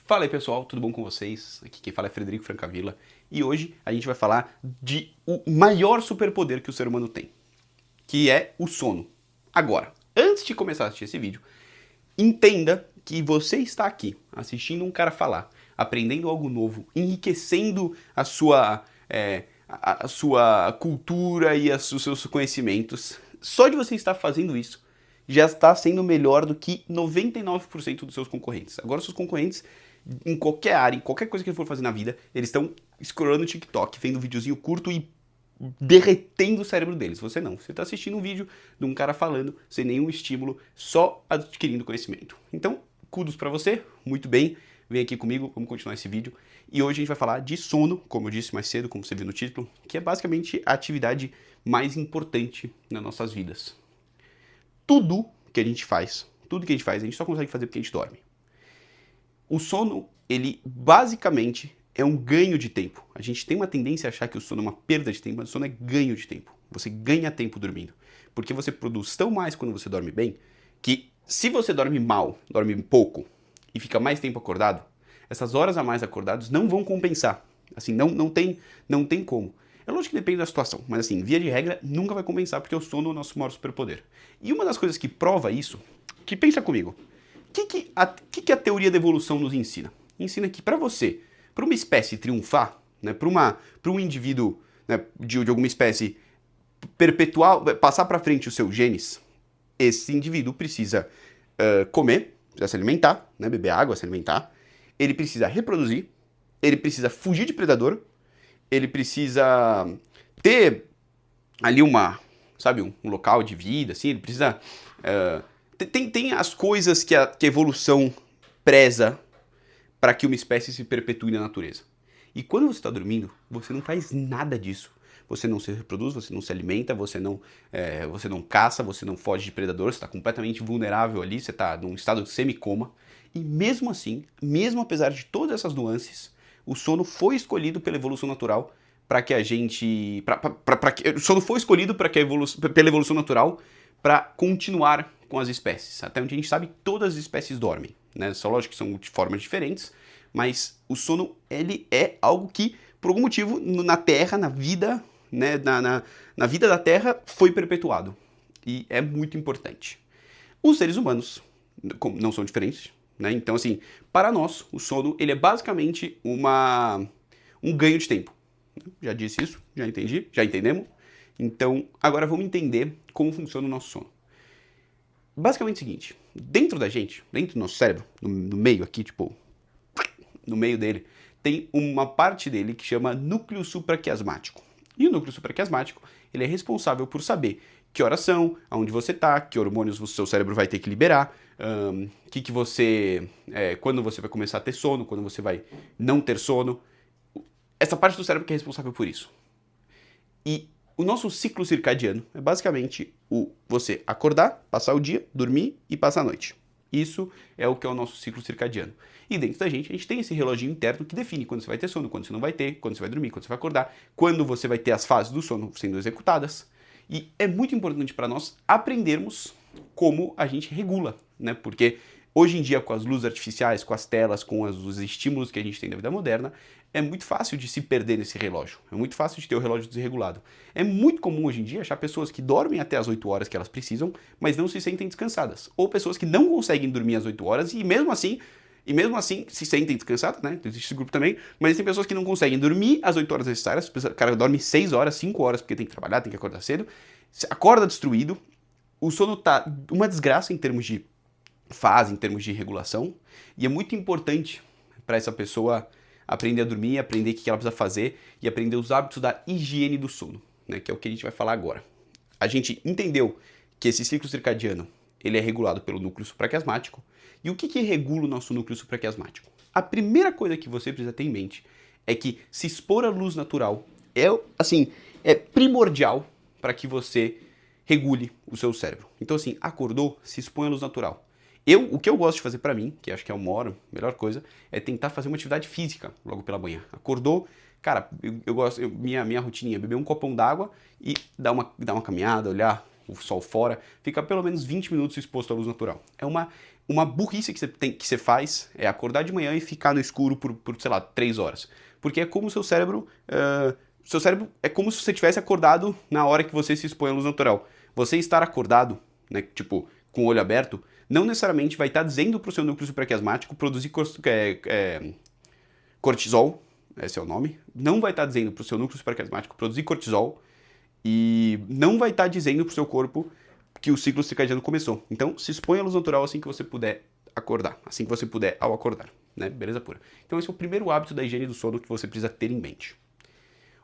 Fala aí pessoal, tudo bom com vocês? Aqui quem fala é Frederico Francavilla e hoje a gente vai falar de o maior superpoder que o ser humano tem, que é o sono. Agora, antes de começar a assistir esse vídeo, entenda que você está aqui assistindo um cara falar, aprendendo algo novo, enriquecendo a sua cultura e os seus conhecimentos. Só de você estar fazendo isso já está sendo melhor do que 99% dos seus concorrentes. Agora, seus concorrentes, em qualquer área, em qualquer coisa que ele for fazer na vida, eles estão scrollando o TikTok, vendo um videozinho curto e derretendo o cérebro deles. Você não. Você está assistindo um vídeo de um cara falando sem nenhum estímulo, só adquirindo conhecimento. Então, kudos para você. Muito bem. Vem aqui comigo, vamos continuar esse vídeo. E hoje a gente vai falar de sono, como eu disse mais cedo, como você viu no título, que é basicamente a atividade mais importante nas nossas vidas. Tudo que a gente faz, a gente só consegue fazer porque a gente dorme. O sono, ele basicamente é um ganho de tempo. A gente tem uma tendência a achar que o sono é uma perda de tempo, mas o sono é ganho de tempo. Você ganha tempo dormindo. Porque você produz tão mais quando você dorme bem, que se você dorme mal, dorme pouco, e fica mais tempo acordado, essas horas a mais acordados não vão compensar. Assim, não tem como. É lógico que depende da situação, mas assim, via de regra, nunca vai compensar, porque o sono é o nosso maior superpoder. E uma das coisas que prova isso, que pensa comigo, o que a teoria da evolução nos ensina? Ensina que para você, para uma espécie triunfar, né, para um indivíduo, né, de alguma espécie perpetuar, passar para frente os seus genes, esse indivíduo precisa comer, precisa se alimentar, né, beber água, se alimentar, ele precisa reproduzir, ele precisa fugir de predador, ele precisa ter ali um local de vida, assim, ele precisa... tem as coisas que a evolução preza para que uma espécie se perpetue na natureza. E quando você está dormindo, você não faz nada disso. Você não se reproduz, você não se alimenta, você não caça, você não foge de predador, você está completamente vulnerável ali, você está num estado de semicoma. E mesmo assim, mesmo apesar de todas essas nuances, o sono foi escolhido pela evolução natural para que a gente... o sono foi escolhido pela evolução natural para continuar com as espécies. Até onde a gente sabe, todas as espécies dormem, né? Só lógico que são de formas diferentes, mas o sono, ele é algo que, por algum motivo, na Terra, na vida, né, na vida da Terra, foi perpetuado. E é muito importante. Os seres humanos não são diferentes, né? Então, assim, para nós, o sono, ele é basicamente um ganho de tempo. Já disse isso, já entendi, já entendemos. Então, agora vamos entender como funciona o nosso sono. Basicamente é o seguinte, dentro da gente, dentro do nosso cérebro, no meio aqui, tipo, no meio dele, tem uma parte dele que chama núcleo supraquiasmático. E o núcleo supraquiasmático, ele é responsável por saber que horas são, aonde você está, que hormônios o seu cérebro vai ter que liberar, quando você vai começar a ter sono, quando você vai não ter sono. Essa parte do cérebro que é responsável por isso. E o nosso ciclo circadiano é basicamente você acordar, passar o dia, dormir e passar a noite. Isso é o que é o nosso ciclo circadiano. E dentro da gente, a gente tem esse reloginho interno que define quando você vai ter sono, quando você não vai ter, quando você vai dormir, quando você vai acordar, quando você vai ter as fases do sono sendo executadas. E é muito importante para nós aprendermos como a gente regula, né? Porque hoje em dia, com as luzes artificiais, com as telas, com os estímulos que a gente tem da vida moderna, é muito fácil de se perder nesse relógio. É muito fácil de ter o relógio desregulado. É muito comum hoje em dia achar pessoas que dormem até as 8 horas que elas precisam, mas não se sentem descansadas. Ou pessoas que não conseguem dormir às 8 horas e mesmo assim se sentem descansadas, né? Existe esse grupo também, mas tem pessoas que não conseguem dormir às 8 horas necessárias. O cara dorme 6 horas, 5 horas porque tem que trabalhar, tem que acordar cedo. Acorda destruído. O sono tá uma desgraça em termos de fase, em termos de regulação. E é muito importante para essa pessoa aprender a dormir, aprender o que ela precisa fazer e aprender os hábitos da higiene do sono, né, que é o que a gente vai falar agora. A gente entendeu que esse ciclo circadiano ele é regulado pelo núcleo supraquiasmático. E o que regula o nosso núcleo supraquiasmático? A primeira coisa que você precisa ter em mente é que se expor à luz natural é primordial para que você regule o seu cérebro. Então, assim, acordou, se expõe à luz natural. O que eu gosto de fazer pra mim, que acho que é uma hora, a melhor coisa, é tentar fazer uma atividade física logo pela manhã. Acordou, cara, minha rotininha é beber um copão d'água e dar uma caminhada, olhar o sol fora, ficar pelo menos 20 minutos exposto à luz natural. Uma burrice que você faz é acordar de manhã e ficar no escuro por sei lá, 3 horas. Porque é como o seu cérebro. Seu cérebro é como se você tivesse acordado na hora que você se expõe à luz natural. Você estar acordado, né, tipo, com o olho aberto, não necessariamente vai estar dizendo para o seu núcleo supraquiasmático produzir cortisol, esse é o nome, não vai estar dizendo para o seu núcleo supraquiasmático produzir cortisol e não vai estar dizendo para o seu corpo que o ciclo circadiano começou. Então, se expõe à luz natural assim que você puder acordar, assim que você puder ao acordar, né? Beleza pura. Então, esse é o primeiro hábito da higiene do sono que você precisa ter em mente.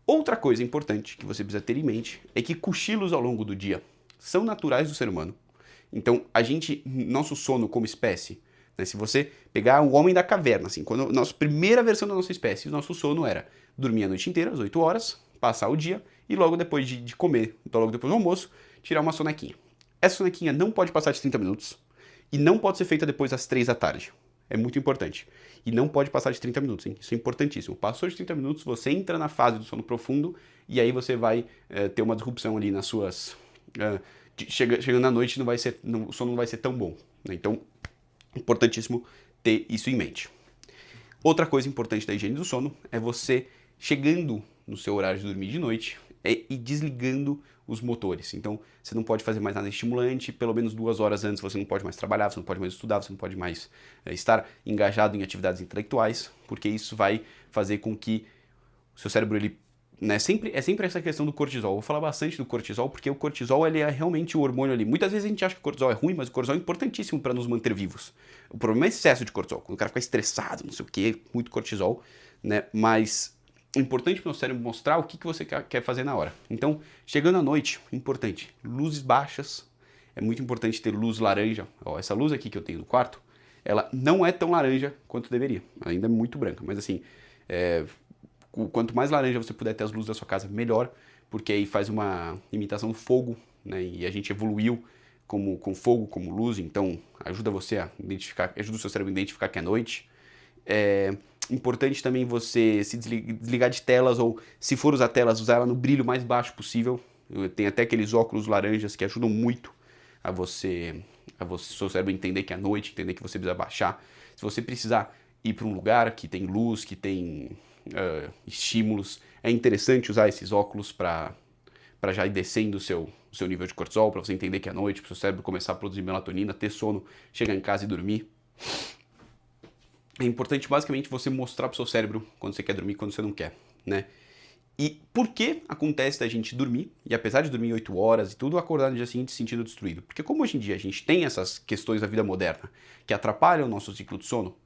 Outra coisa importante que você precisa ter em mente é que cochilos ao longo do dia são naturais do ser humano. Então, nosso sono como espécie, né, se você pegar o homem da caverna, assim, quando nossa primeira versão da nossa espécie, o nosso sono era dormir a noite inteira, às 8 horas, passar o dia e logo depois de comer, então logo depois do almoço, tirar uma sonequinha. Essa sonequinha não pode passar de 30 minutos e não pode ser feita depois das 3 da tarde. É muito importante. E não pode passar de 30 minutos, hein? Isso é importantíssimo. Passou de 30 minutos, você entra na fase do sono profundo e aí você vai ter uma disrupção ali nas suas... chegando à noite, o sono não vai ser tão bom, né? Então, importantíssimo ter isso em mente. Outra coisa importante da higiene do sono é você, chegando no seu horário de dormir de noite, e desligando os motores. Então, você não pode fazer mais nada estimulante, pelo menos 2 horas antes você não pode mais trabalhar, você não pode mais estudar, você não pode mais estar engajado em atividades intelectuais, porque isso vai fazer com que o seu cérebro, ele, né, é sempre essa questão do cortisol. Eu vou falar bastante do cortisol, porque o cortisol ele é realmente o hormônio ali. Muitas vezes a gente acha que o cortisol é ruim, mas o cortisol é importantíssimo para nos manter vivos. O problema é excesso de cortisol. Quando o cara fica estressado, não sei o que, muito cortisol, né? Mas é importante para o nosso cérebro mostrar o que você quer fazer na hora. Então, chegando à noite, importante, luzes baixas. É muito importante ter luz laranja. Ó, essa luz aqui que eu tenho no quarto, ela não é tão laranja quanto deveria. Ela ainda é muito branca, mas assim, quanto mais laranja você puder ter as luzes da sua casa, melhor, porque aí faz uma imitação do fogo, né? E a gente evoluiu com fogo, como luz, então ajuda você a identificar, ajuda o seu cérebro a identificar que é noite. É importante também você se desligar de telas, ou se for usar telas, usar ela no brilho mais baixo possível. Tem até aqueles óculos laranjas que ajudam muito a seu cérebro entender que é noite, entender que você precisa baixar. Se você precisar ir para um lugar que tem luz, que tem estímulos, é interessante usar esses óculos para já ir descendo o seu nível de cortisol, para você entender que é noite, para o seu cérebro começar a produzir melatonina, ter sono, chegar em casa e dormir. É importante basicamente você mostrar para o seu cérebro quando você quer dormir e quando você não quer, né? E por que acontece da gente dormir, e apesar de dormir 8 horas e tudo, acordar no dia seguinte se sentindo destruído? Porque como hoje em dia a gente tem essas questões da vida moderna que atrapalham o nosso ciclo de sono,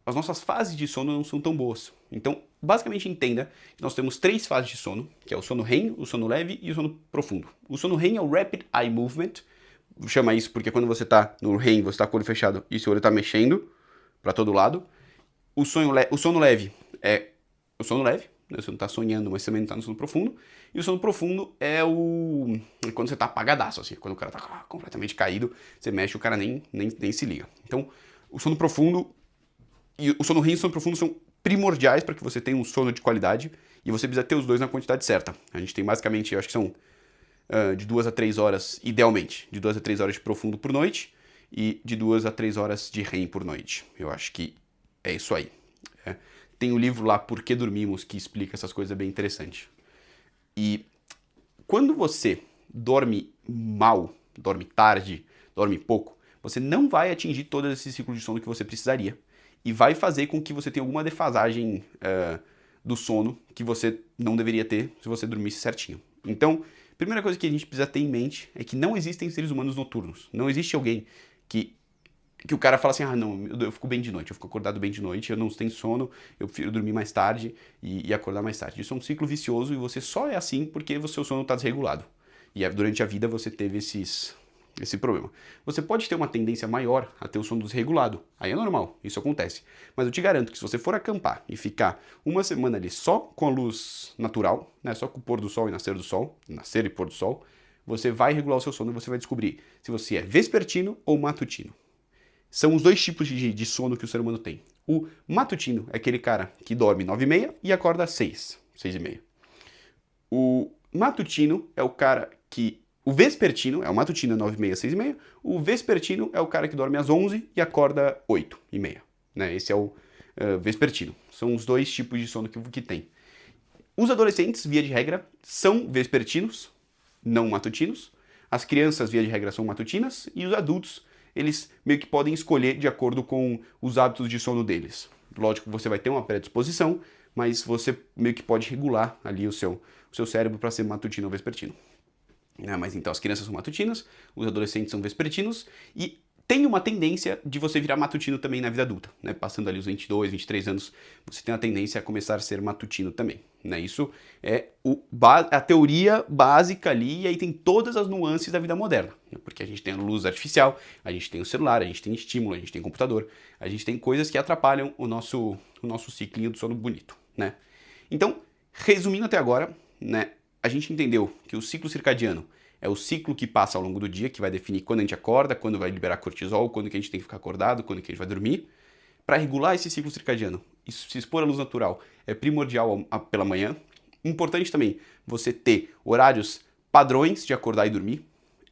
as nossas fases de sono não são tão boas. Então, basicamente entenda que nós temos 3 fases de sono, que é o sono REM, o sono leve e o sono profundo. O sono REM é o Rapid Eye Movement, chama isso porque quando você está no REM, você está com o olho fechado e seu olho está mexendo para todo lado. O sono leve é o sono leve, né? Você não está sonhando, mas também não está no sono profundo. E o sono profundo é quando você está apagadaço, assim, quando o cara está completamente caído, você mexe, o cara nem se liga. Então, o sono profundo e o sono REM e o sono profundo são primordiais para que você tenha um sono de qualidade, e você precisa ter os dois na quantidade certa. A gente tem basicamente, eu acho que são de 2 a 3 horas, idealmente, de 2 a 3 horas de profundo por noite e de 2 a 3 horas de REM por noite. Eu acho que é isso aí. Tem um livro lá, Por que Dormimos, que explica essas coisas, é bem interessante. E quando você dorme mal, dorme tarde, dorme pouco, você não vai atingir todo esse ciclo de sono que você precisaria, e vai fazer com que você tenha alguma defasagem do sono que você não deveria ter se você dormisse certinho. Então, a primeira coisa que a gente precisa ter em mente é que não existem seres humanos noturnos. Não existe alguém que o cara fala assim, não, eu fico bem de noite, eu fico acordado bem de noite, eu não tenho sono, eu prefiro dormir mais tarde e acordar mais tarde. Isso é um ciclo vicioso e você só é assim porque o seu sono está desregulado. E durante a vida você teve esse problema. Você pode ter uma tendência maior a ter o sono desregulado. Aí é normal, isso acontece. Mas eu te garanto que se você for acampar e ficar uma semana ali só com a luz natural, né, só com o pôr do sol e nascer do sol, nascer e pôr do sol, você vai regular o seu sono e você vai descobrir se você é vespertino ou matutino. São os 2 tipos de sono que o ser humano tem. O matutino é aquele cara que dorme 9h30 e acorda às 6h30. O matutino é o cara que O vespertino, o matutino é 9h30, 6h30, o vespertino é o cara que dorme às 11 e acorda 8h30, né? Esse é o vespertino. São os dois tipos de sono que tem. Os adolescentes, via de regra, são vespertinos, não matutinos. As crianças, via de regra, são matutinas. E os adultos, eles meio que podem escolher de acordo com os hábitos de sono deles. Lógico que você vai ter uma predisposição, mas você meio que pode regular ali o seu cérebro para ser matutino ou vespertino. Mas então as crianças são matutinas, os adolescentes são vespertinos e tem uma tendência de você virar matutino também na vida adulta, né? Passando ali os 22, 23 anos, você tem a tendência a começar a ser matutino também, né? Isso é a teoria básica ali, e aí tem todas as nuances da vida moderna, né? Porque a gente tem a luz artificial, a gente tem o celular, a gente tem estímulo, a gente tem computador, a gente tem coisas que atrapalham o nosso ciclinho do sono bonito, né? Então, resumindo até agora, né? A gente entendeu que o ciclo circadiano é o ciclo que passa ao longo do dia, que vai definir quando a gente acorda, quando vai liberar cortisol, quando que a gente tem que ficar acordado, quando que a gente vai dormir. Para regular esse ciclo circadiano, se expor à luz natural é primordial pela manhã. Importante também você ter horários padrões de acordar e dormir.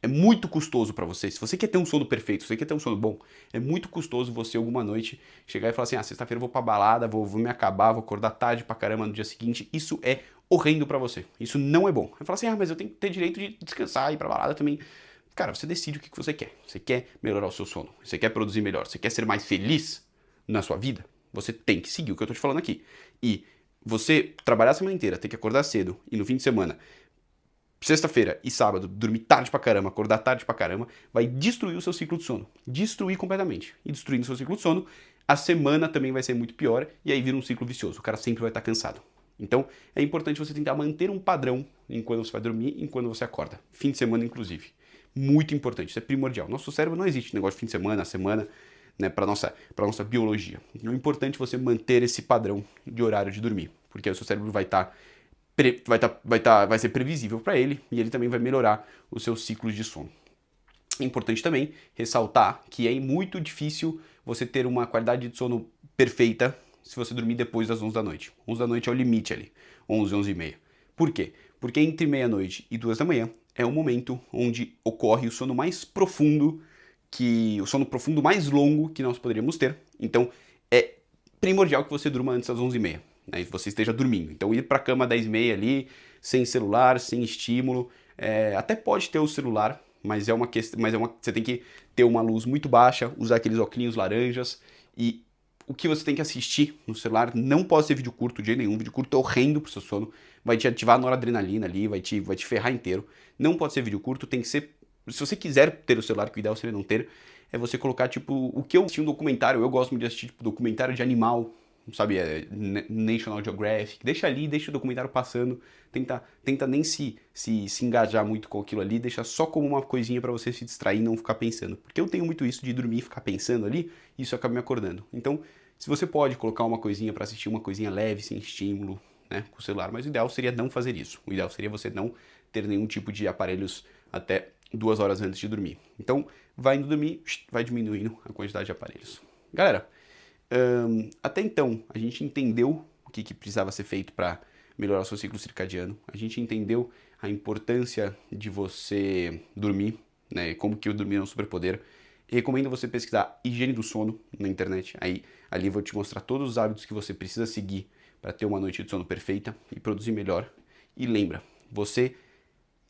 É muito custoso para você. Se você quer ter um sono perfeito, se você quer ter um sono bom, é muito custoso você alguma noite chegar e falar assim, sexta-feira eu vou pra balada, vou me acabar, vou acordar tarde pra caramba no dia seguinte. Isso é horrendo pra você. Isso não é bom. Aí fala assim, mas eu tenho que ter direito de descansar e ir pra balada também. Cara, você decide o que você quer. Você quer melhorar o seu sono, você quer produzir melhor, você quer ser mais feliz na sua vida, você tem que seguir o que eu tô te falando aqui. E você trabalhar a semana inteira, ter que acordar cedo e no fim de semana, sexta-feira e sábado, dormir tarde pra caramba, acordar tarde pra caramba, vai destruir o seu ciclo de sono. Destruir completamente. E destruindo o seu ciclo de sono, a semana também vai ser muito pior e aí vira um ciclo vicioso. O cara sempre vai estar cansado. Então, é importante você tentar manter um padrão enquanto você vai dormir e enquanto você acorda. Fim de semana, inclusive. Muito importante, isso é primordial. Nosso cérebro não existe negócio de fim de semana, né, para nossa biologia. Então, é importante você manter esse padrão de horário de dormir, porque aí o seu cérebro vai ser previsível para ele e ele também vai melhorar os seus ciclos de sono. É importante também ressaltar que é muito difícil você ter uma qualidade de sono perfeita se você dormir depois das 11 da noite. 11 da noite é o limite ali, 11, 11h30. Por quê? Porque entre meia-noite e 2 da manhã é o momento onde ocorre o sono mais profundo, o sono profundo mais longo que nós poderíamos ter. Então é primordial que você durma antes das 11h30, né, e você esteja dormindo. Então ir para a cama 10h30 ali, sem celular, sem estímulo, até pode ter o celular, mas você tem que ter uma luz muito baixa, usar aqueles óculos laranjas, e o que você tem que assistir no celular não pode ser vídeo curto de jeito nenhum. Vídeo curto é horrendo pro seu sono, vai te ativar a noradrenalina ali, vai te ferrar inteiro. Não pode ser vídeo curto, tem que ser... Se você quiser ter o celular, que o ideal seria não ter, é você colocar, tipo, o que eu assisti um documentário, eu gosto muito de assistir, tipo, documentário de animal, sabe, National Geographic, deixa ali, deixa o documentário passando, tenta nem se engajar muito com aquilo ali, deixa só como uma coisinha pra você se distrair e não ficar pensando, porque eu tenho muito isso de dormir e ficar pensando ali, e isso acaba me acordando. Então, se você pode colocar uma coisinha pra assistir, uma coisinha leve, sem estímulo, né, com o celular, mas o ideal seria não fazer isso, o ideal seria você não ter nenhum tipo de aparelhos até 2 horas antes de dormir. Então, vai indo dormir, vai diminuindo a quantidade de aparelhos. Galera, até então, a gente entendeu o que precisava ser feito para melhorar o seu ciclo circadiano. A gente entendeu a importância de você dormir, né? Como que o dormir é um superpoder. Recomendo você pesquisar higiene do sono na internet. Ali eu vou te mostrar todos os hábitos que você precisa seguir para ter uma noite de sono perfeita e produzir melhor. E lembra, você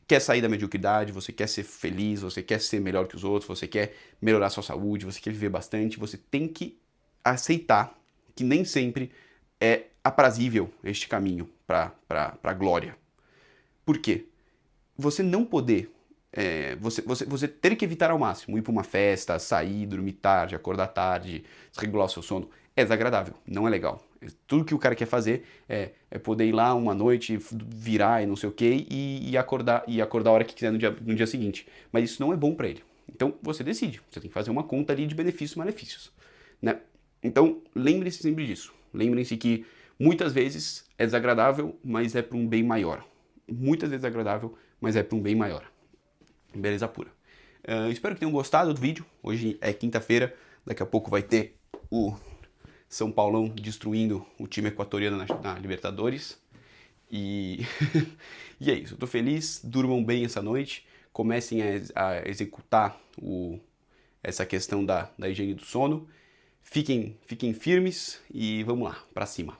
quer sair da mediocridade, você quer ser feliz, você quer ser melhor que os outros, você quer melhorar a sua saúde, você quer viver bastante, você tem que aceitar que nem sempre é aprazível este caminho para a glória. Por quê? Você não poder, você ter que evitar ao máximo ir para uma festa, sair, dormir tarde, acordar tarde, desregular o seu sono, é desagradável, não é legal. Tudo que o cara quer fazer é poder ir lá uma noite, virar e não sei o que, e acordar a hora que quiser no dia seguinte. Mas isso não é bom para ele. Então você decide, você tem que fazer uma conta ali de benefícios e malefícios, né? Então lembre-se sempre disso. Lembrem-se que muitas vezes é desagradável, mas é para um bem maior. Muitas vezes é agradável, mas é para um bem maior. Beleza pura. Espero que tenham gostado do vídeo. Hoje é quinta-feira, daqui a pouco vai ter o São Paulão destruindo o time equatoriano na Libertadores. E, e é isso, eu tô feliz, durmam bem essa noite, comecem a executar essa questão da higiene do sono. Fiquem firmes e vamos lá, para cima.